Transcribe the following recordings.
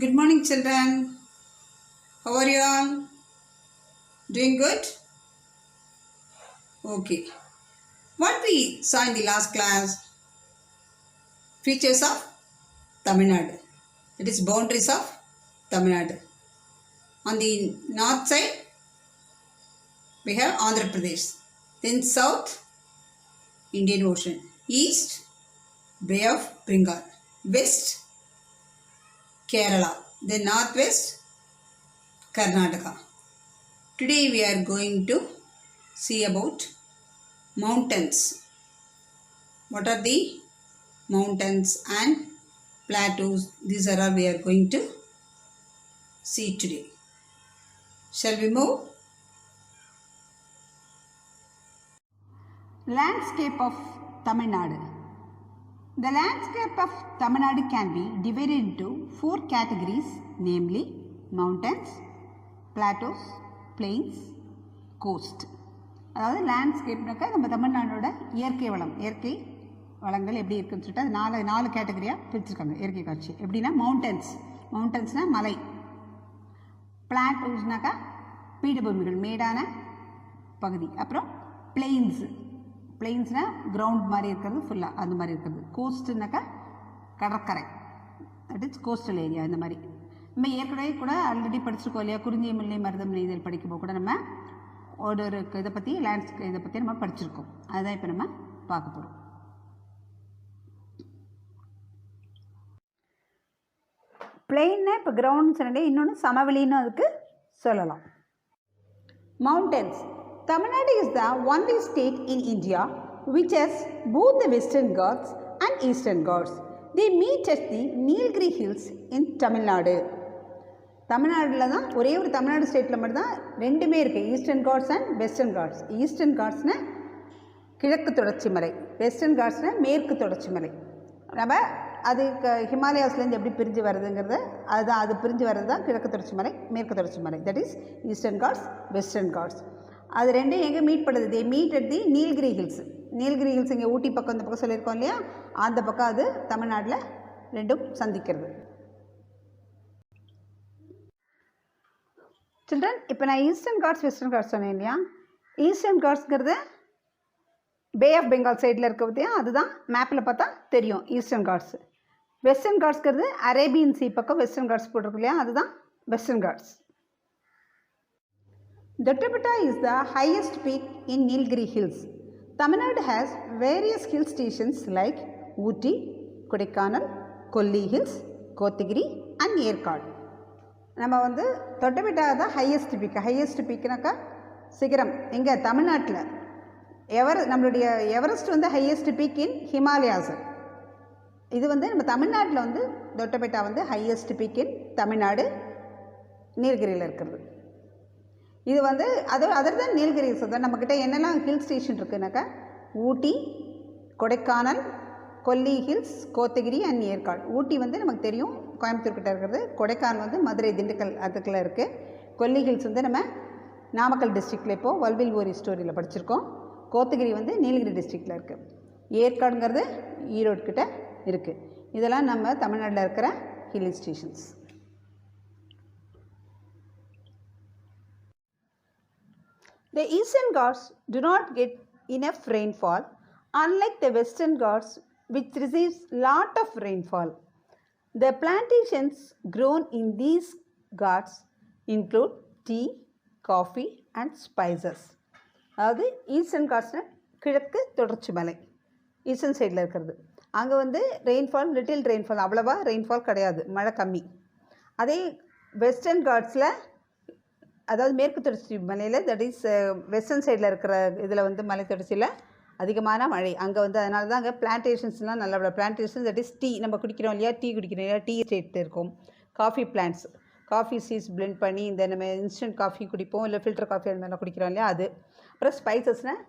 Good morning, children. How are you all? Doing good? Okay. What we saw in the last class, features of Tamil Nadu. It is boundaries of Tamil Nadu. On the north side, we have Andhra Pradesh. Then south, Indian Ocean. East, Bay of Bengal. West, Kerala. Then northwest, Karnataka. Today we are going to see about mountains. What are the mountains and plateaus? These are all we are going to see today. Shall we move? Landscape of Tamil Nadu. The landscape of Tamil Nadu can be divided into four categories, namely mountains, plateaus, plains, coast. அதாவது லேண்ட்ஸ்கேப்னாக்கா நம்ம தமிழ்நாடோட இயற்கை வளங்கள் எப்படி இருக்குன்னு சொல்லிட்டு அது நாலு கேட்டகரியாக பிரிச்சுருக்காங்க. இயற்கை காட்சி எப்படின்னா மவுண்டன்ஸ்னால் மலை, பிளாட்டூஸ்னாக்கா பீடபூமிகள் மேடான பகுதி, அப்புறம் பிளெயின்ஸ்னால் கிரவுண்ட் மாதிரி இருக்கிறது ஃபுல்லாக அந்த மாதிரி இருக்கிறது, கோஸ்ட்டுனாக்கா கடற்கரை, தட் இஸ் கோஸ்டல் ஏரியா. இந்த மாதிரி நம்ம ஏற்கனவே கூட ஆல்ரெடி படிச்சிருக்கோம் இல்லையா, குறிஞ்சி முல்லை மருதம் நெய்தல் படிக்கும்போது கூட நம்ம ஒரு இதை பற்றி இதை பற்றி நம்ம படிச்சிருக்கோம். அதுதான் இப்போ நம்ம பார்க்க போகிறோம். பிளெயின்னா இப்போ கிரவுண்ட் சொன்னாலே இன்னொன்று சமவெளின்னு அதுக்கு சொல்லலாம். Mountains. Tamil Nadu is the only state in India which has both the western Ghats and eastern Ghats. They meet at the Nilgiri Hills in Tamil Nadu. தமிழ்நாட்டில் தான் ஒரே ஒரு தமிழ்நாடு ஸ்டேட்டில் மட்டும்தான் ரெண்டுமே இருக்குது, eastern Ghats and western Ghats. Eastern காட்ஸ்னால் கிழக்கு தொடர்ச்சி மலை, வெஸ்டர்ன் காட்ஸ்னால் மேற்கு தொடர்ச்சி மலை. நம்ம அது ஹிமாலயாஸ்லேருந்து எப்படி பிரிஞ்சு வருதுங்கிறது அது பிரிஞ்சு வர்றது தான் கிழக்கு தொடர்ச்சி மலை, மேற்கு தொடர்ச்சி மலை, that is Eastern Ghats, Western Ghats. அது ரெண்டும் எங்கே மீட் பண்ணுது? They meet at the Nilgiri Hills. Nilgiri Hills இங்கே ஊட்டி பக்கம் இந்த பக்கம் சொல்லியிருக்கோம் இல்லையா, அந்த பக்கம் அது தமிழ்நாட்டில் ரெண்டும் சந்திக்கிறது. சில்ட்ரன், இப்போ நான் ஈஸ்டர்ன் காட்ஸ் வெஸ்டர்ன் காட்ஸ் சொன்னேன் இல்லையா, ஈஸ்டர்ன் காட்ஸ்ங்கிறது பே ஆஃப் பெங்கால் சைடில் இருக்க பற்றியா, அதுதான் மேப்பில் பார்த்தா தெரியும் ஈஸ்டர்ன் காட்ஸ். வெஸ்டர்ன் காட்ஸ்ங்கிறது அரேபியன் சி பக்கம் வெஸ்டர்ன் காட்ஸ் போட்டிருக்கு இல்லையா, அதுதான் western Ghats. Doddabetta is the highest peak in Nilgiri Hills. Tamil Nadu has various hill stations like Ooty, Kodaikanal, Kolli Hills, Kothagiri and Yerkad. நம்ம வந்து தொட்டபெட்டா தான் ஹையஸ்ட் பீக்னாக்கா சிகரம் எங்கே தமிழ்நாட்டில். நம்மளுடைய எவரெஸ்ட் வந்து ஹையஸ்ட் பீக் இன் ஹிமாலயாஸ். இது வந்து நம்ம தமிழ்நாட்டில் வந்து தொட்டபெட்டா வந்து ஹையஸ்ட் பீக் இன் தமிழ்நாடு, நீலகிரியில் இருக்கிறது. இது வந்து அதர் தான் நீலகிரி ஹில்ஸ் தான். நம்மக்கிட்ட என்னெல்லாம் ஹில் ஸ்டேஷன் இருக்குனாக்கா ஊட்டி, கொடைக்கானல், கொல்லி ஹில்ஸ், கோத்தகிரி அண்ட் ஏற்காடு. ஊட்டி வந்து நமக்கு தெரியும் கோயம்புத்தூர் கிட்ட இருக்கிறது, கொடைக்கானல் வந்து மதுரை திண்டுக்கல் அதுக்குள்ளே இருக்குது, கொல்லி ஹில்ஸ் வந்து நம்ம நாமக்கல் டிஸ்ட்ரிக்டில் இப்போது வல்வில் ஓரி ஸ்டோரியில் படிச்சிருக்கோம், கோத்தகிரி வந்து நீலகிரி டிஸ்ட்ரிக்டில் இருக்குது, ஏற்காடுங்கிறது ஈரோடு கிட்ட இருக்குது. இதெல்லாம் நம்ம தமிழ்நாட்டில் இருக்கிற hill stations. The Eastern Ghats do not get enough rainfall, unlike the Western Ghats which receives lot of rainfall. The plantations grown in these Ghats include tea, coffee and spices. அதாவது ஈஸ்டர்ன் காட்ஸ்னால் கிழக்கு தொடர்ச்சி மலை, eastern சைடில் இருக்கிறது. அங்கே வந்து little rainfall, அவ்வளோவா ரெயின்ஃபால் கிடையாது, மழை கம்மி. அதே வெஸ்டர்ன் காட்ஸில், அதாவது மேற்கு தொடர்ச்சி மலையில், தட் இஸ் வெஸ்டர்ன் சைடில் இருக்கிற இதில் வந்து மலை தொடர்ச்சியில் அதிகமான மழை அங்கே வந்து. அதனால தான் அங்கே பிளான்டேஷன்ஸ்லாம் நல்லா பிளான்டேஷன்ஸ், தட் இஸ் டீ நம்ம குடிக்கிறோம் இல்லையா, டீ குடிக்கிறோம் இல்லையா, டீ எஸ்டேட் இருக்கும். Coffee plants, coffee seeds blend பண்ணி இந்த நம்ம இன்ஸ்டன்ட் காஃபி குடிப்போம், இல்லை ஃபில்டர் காஃபி அந்த மாதிரிலாம் குடிக்கிறோம் இல்லையா, அது. அப்புறம் ஸ்பைசஸ்னால்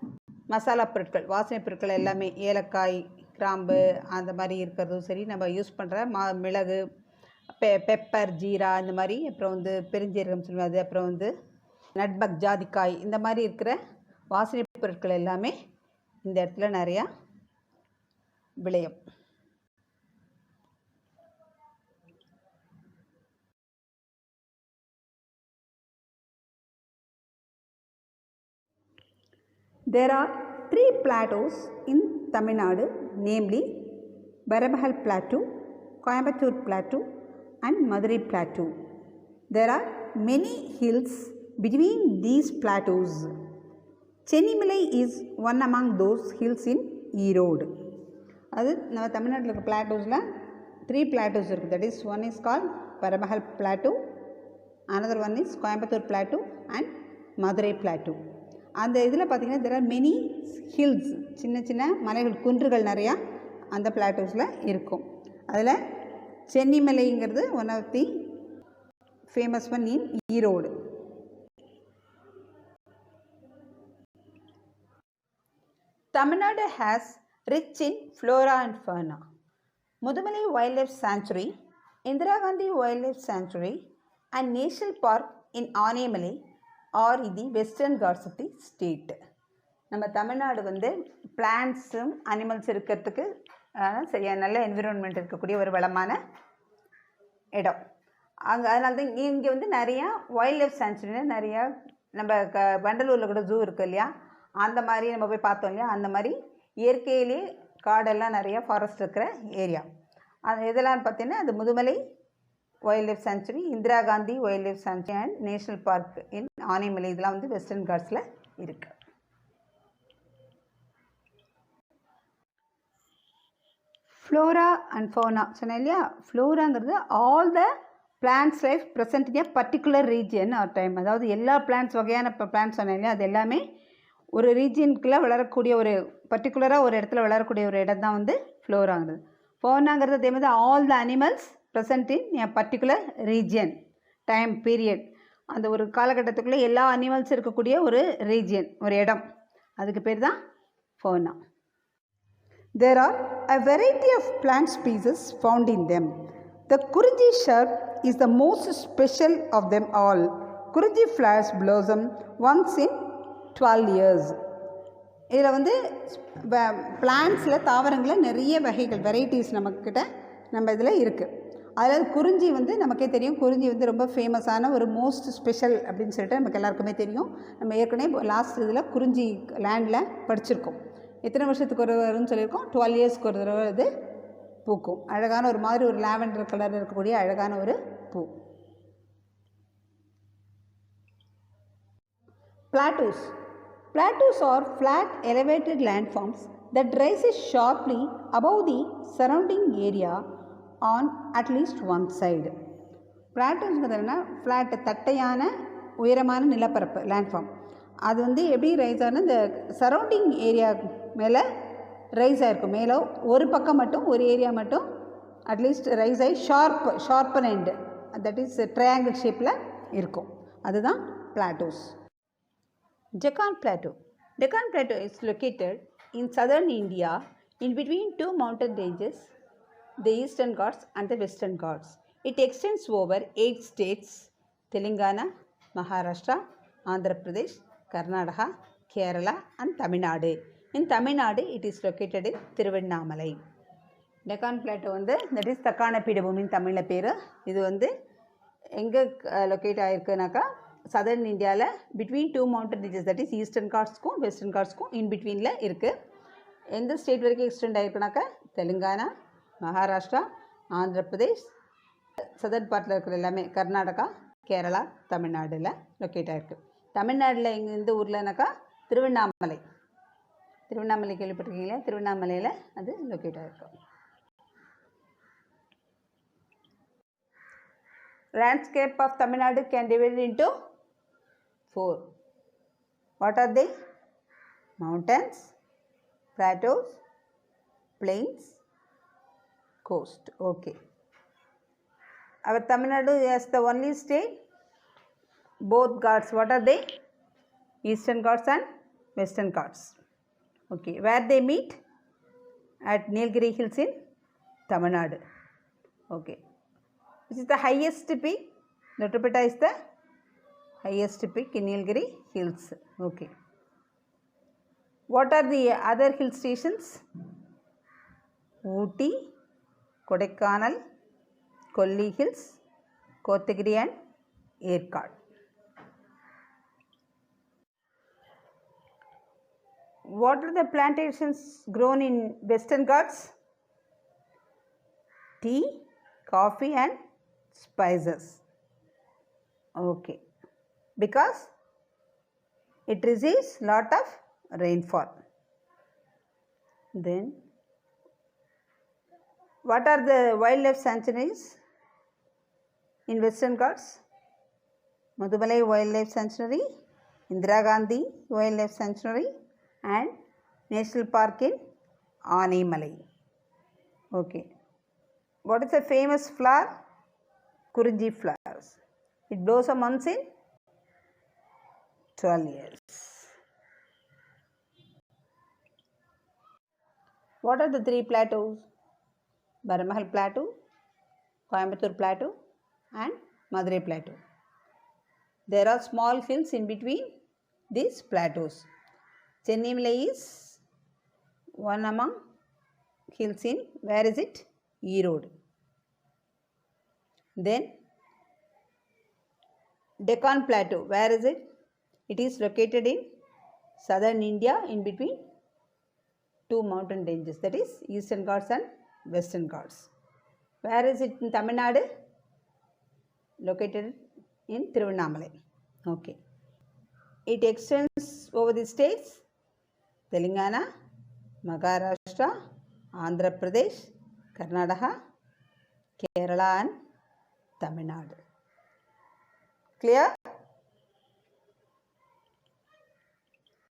மசாலா பொருட்கள், வாசனை பொருட்கள் எல்லாமே, ஏலக்காய், கிராம்பு அந்த மாதிரி இருக்கிறதும் சரி, நம்ம யூஸ் பண்ணுற மிளகு, பெப்பர், ஜீரா இந்த மாதிரி, அப்புறம் வந்து பெருஞ்சீரகம் சொல்லுவாது, அப்புறம் வந்து நட்பக், ஜாதிக்காய், இந்த மாதிரி இருக்கிற வாசனை பொருட்கள் எல்லாமே இந்த இடத்துல நிறையா விளையும். There are three plateaus in Tamil Nadu, namely Varabahal Plateau, Coimbatore Plateau and Madurai Plateau. There are many hills between these plateaus. Chennimalai is one among those hills in Erode. அது நம்ம தமிழ்நாட்டில் இருக்க பிளாட்டோஸில் 3 பிளாட்டோஸ் இருக்குது. That is one is called Baramahal plateau, another one is Coimbatore plateau and Madurai plateau. அந்த இதில் பார்த்திங்கன்னா there are many hills, சின்ன சின்ன மலைகள், குன்றுகள் நிறையா அந்த பிளாட்டோஸில் இருக்கும். அதில் சென்னிமலைங்கிறது one of the famous one in Erode. Tamil Nadu has rich in flora and fauna. Mudumalai Wildlife Sanctuary, Indira Gandhi Wildlife Sanctuary and National Park in Anayamalai are in the Western Ghats of the state. நம்ம தமிழ்நாடு வந்து பிளான்ட்ஸும் animals இருக்கிறதுக்கு சரியான நல்ல environment இருக்கக்கூடிய ஒரு வளமான இடம். அதனால தான் இங்கே வந்து நிறையா வைல்ட் லைஃப் சாங்சுரி, நிறையா நம்ம வண்டலூரில் கூட ஜூ இருக்குது இல்லையா, அந்த மாதிரி நம்ம போய் பார்த்தோம் இல்லையா, அந்த மாதிரி இயற்கையிலே காடெல்லாம் நிறையா ஃபாரஸ்ட் இருக்கிற ஏரியா. அது இதெல்லாம் பார்த்தீங்கன்னா அது Mudumalai wild life sanctuary, Indira Gandhi wild life sanctuary and national park in Anaimalai, இதெல்லாம் வந்து வெஸ்டர்ன் காட்ஸில் இருக்குது. ஃப்ளோரா அண்ட் ஃபோனா சொன்னேன் இல்லையா. ஃப்ளோராங்கிறது all the plants life present in a particular region or time. அதாவது எல்லா பிளான்ட்ஸ் வகையான பிளான்ட்ஸ் சொன்னேன் இல்லையா, அது எல்லாமே ஒரு ரீஜியனுக்குள்ளே வளரக்கூடிய ஒரு பர்டிகுலராக ஒரு இடத்துல வளரக்கூடிய ஒரு இடம் தான் வந்து ஃப்ளோராங்கிறது. ஃபோனாங்கிறது அதே மாதிரி all the animals present in a particular region time period. அந்த ஒரு காலகட்டத்துக்குள்ளே எல்லா அனிமல்ஸ் இருக்கக்கூடிய ஒரு ரீஜியன், ஒரு இடம், அதுக்கு பேர் தான் ஃபோனா. There are a variety of plant species found in them. The Kuriji shrub is the most special of them all. Kuriji flowers blossom once in 12 years. இதில் வந்து பிளான்ட்ஸில் தாவரங்களில் நிறைய வகைகள் வெரைட்டிஸ் நம்மக்கிட்ட நம்ம இதில் இருக்குது. அதில் குறிஞ்சி வந்து நமக்கே தெரியும். குறிஞ்சி வந்து ரொம்ப ஃபேமஸான ஒரு மோஸ்ட் ஸ்பெஷல் அப்படின்னு சொல்லிட்டு நமக்கு எல்லாருக்குமே தெரியும். நம்ம ஏற்கனவே லாஸ்ட் இதில் குறிஞ்சி லேண்டில் படிச்சிருக்கோம். எத்தனை வருஷத்துக்கு ஒரு வரும்னு சொல்லியிருக்கோம், 12 இயர்ஸ்க்கு ஒரு தடவை இது பூக்கும். அழகான ஒரு மாதிரி ஒரு லாவெண்டர் கலரில் இருக்கக்கூடிய அழகான ஒரு பூ. Plateaus. Plateaus are flat elevated landforms that rises sharply above the surrounding area on at least one side. Plateausங்கிறதுனா ஃப்ளாட், தட்டையான உயரமான நிலப்பரப்பு, லேண்ட்ஃபார்ம். அது வந்து எப்படி ரைஸ் ஆகுனா இந்த சரௌண்டிங் ஏரியா மேலே ரைஸ் ஆகிருக்கும். மேலே ஒரு பக்கம் மட்டும், ஒரு ஏரியா மட்டும் அட்லீஸ்ட் ரைஸ் ஆகி sharpen end, that is triangle ஷேப்பில் இருக்கும். அதுதான் Plato's. Deccan Plateau. Deccan Plateau is located in southern India in between two mountain ranges, the Eastern Ghats and the Western Ghats. It extends over 8 states: Telangana, Maharashtra, Andhra Pradesh, Karnataka, Kerala and Tamil Nadu. In Tamil Nadu, it is located in Thiruvannamalai. Deccan Plateau வந்து that is தக்கான பீடபூமின்னு தமிழில் பேர். இது வந்து எங்கே located ஆகிருக்குனாக்கா southern இந்தியாவில் between two mountain ranges, that is eastern காட்ஸ்க்கும் வெஸ்டர்ன் காட்ஸ்க்கும் இன் பிட்வீனில் இருக்குது. எந்த ஸ்டேட் வரைக்கும் எக்ஸ்டெண்ட் ஆகிருக்குனாக்கா தெலுங்கானா, மகாராஷ்டிரா, ஆந்திர பிரதேஷ், சதர்ன் பார்ட்டில் இருக்கிற எல்லாமே கர்நாடகா, கேரளா, தமிழ்நாடுல லொக்கேட் ஆகிருக்கு. தமிழ்நாட்டில் எந்த ஊர்லனாக்கா திருவண்ணாமலை. திருவண்ணாமலை கேள்விப்பட்டிருக்கீங்களா? திருவண்ணாமலையில் அது லொக்கேட் ஆகிருக்கும். Landscape of Tamil Nadu can divide into 4. What are they? Mountains, plateaus, plains, coast. Okay. Our Tamil Nadu is the only state. Both Ghats, what are they? Eastern Ghats and Western Ghats. Okay. Where they meet? At Nilgiri Hills in Tamil Nadu. Okay. Which is the highest peak? Nottapetta is the highest peak in Nilgiri Hills. Okay. What are the other hill stations? Ooty, Kodaikanal, Kolli Hills, Kotagiri and Yerkad. What are the plantations grown in Western Ghats? Tea, coffee and spices. Okay, because it receives lot of rainfall. Then what are the wildlife sanctuaries in Western Ghats? Mudumalai Wildlife Sanctuary, Indira Gandhi Wildlife Sanctuary and National Park in Aanaimalai. Okay. What is the famous flower? Kurunji flowers. It blossoms once in 12 years. What are the three plateaus? Baramahal Plateau, Coimbatore Plateau and Madurai Plateau. There are small hills in between these plateaus. Chennaimalai is one among hills in, where is it? Erode. Then Deccan Plateau, where is it? It is located in southern India in between two mountain ranges, that is Eastern Ghats and Western Ghats. Where is it in Tamil Nadu? Located in Tiruvannamalai. Okay. It extends over the states Telangana, Maharashtra, Andhra Pradesh, Karnataka, Kerala and Tamil Nadu. Clear?